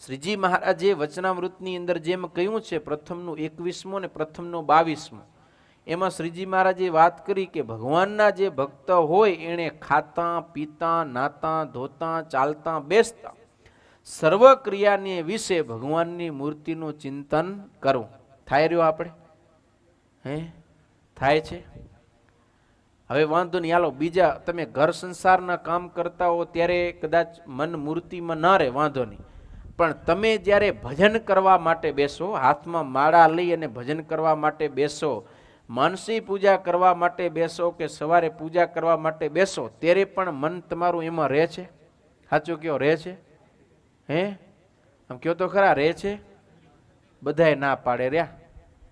શ્રીજી મહારાજે વચનામૃતની અંદર જેમ કહ્યું છે, પ્રથમનું 21મો ને પ્રથમનું 22મો, એમાં શ્રીજી મહારાજે વાત કરી કે ભગવાનના જે ભક્ત હોય એણે ખાતા પીતા નાતા ધોતા ચાલતા બેસતા સર્વ ક્રિયાને વિશે ભગવાનની મૂર્તિનું ચિંતન કરવું. થાય રહ્યો આપણે? થાય છે? હવે વાંધો નહીં, હાલો બીજા તમે ઘર સંસારના કામ કરતા હો ત્યારે કદાચ મન મૂર્તિમાં ના રહે, વાંધો નહીં, પણ તમે જ્યારે ભજન કરવા માટે બેસો, હાથમાં માળા લઈ અને ભજન કરવા માટે બેસો, માનસી પૂજા કરવા માટે બેસો કે સવારે પૂજા કરવા માટે બેસો, ત્યારે પણ મન તમારું એમાં રહે છે? સાચું કયો, રહે છે? આમ કયો તો ખરા, રહે છે? બધાએ ના પાડે, રહ્યા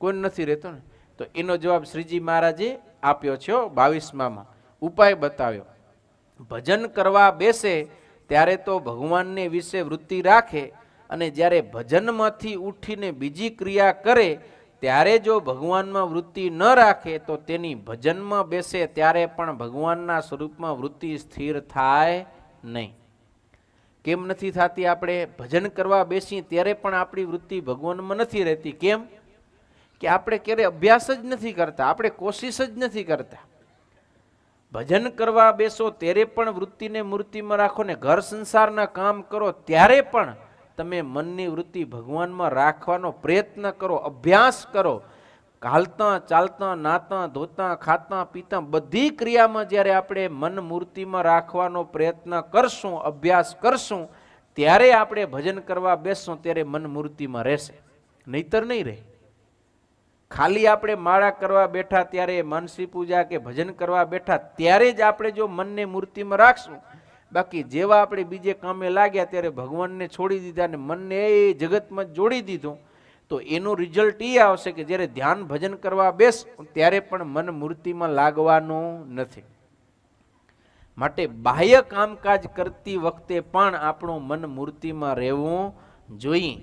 કોઈ નથી રહેતો ને. તો એનો જવાબ શ્રીજી મહારાજે આપ્યો છે 22માં ઉપાય બતાવ્યો. ભજન કરવા બેસે ત્યારે તો ભગવાનને વિશે વૃત્તિ રાખે, અને જ્યારે ભજનમાંથી ઉઠીને બીજી ક્રિયા કરે ત્યારે જો ભગવાનમાં વૃત્તિ ન રાખે તો તેની ભજનમાં બેસે ત્યારે પણ ભગવાનના સ્વરૂપમાં વૃત્તિ સ્થિર થાય નહીં. કેમ નથી થતી? આપણે ભજન કરવા બેસી ત્યારે પણ આપણી વૃત્તિ ભગવાનમાં નથી રહેતી. કેમ? કે આપણે ક્યારે અભ્યાસ જ નથી કરતા, આપણે કોશિશ જ નથી કરતા. ભજન કરવા બેસો ત્યારે પણ વૃત્તિને મૂર્તિમાં રાખો, ને ઘર સંસારના કામ કરો ત્યારે પણ તમે મનની વૃત્તિ ભગવાનમાં રાખવાનો પ્રયત્ન કરો, અભ્યાસ કરો. હાલતા ચાલતા નાતા ધોતા ખાતા પીતા બધી ક્રિયામાં જ્યારે આપણે મન મૂર્તિમાં રાખવાનો પ્રયત્ન કરશું, અભ્યાસ કરશું, ત્યારે આપણે ભજન કરવા બેસશું ત્યારે મન મૂર્તિમાં રહેશે, નહીતર નહીં રહે. ખાલી આપણે માળા કરવા બેઠા ત્યારે, માનસી પૂજા કે ભજન કરવા બેઠા ત્યારે જ આપણે જો મનને મૂર્તિમાં રાખશું, બાકી જેવા આપણે બીજે કામે લાગ્યા ત્યારે ભગવાનને છોડી દીધા ને મનને એ જગતમાં જોડી દીધું, તો એનું રિઝલ્ટ એ આવશે કે જ્યારે ધ્યાન ભજન કરવા બેસ ત્યારે પણ મન મૂર્તિમાં લાગવાનું નથી. માટે બાહ્ય કામકાજ કરતી વખતે પણ આપણું મન મૂર્તિમાં રહેવું જોઈએ.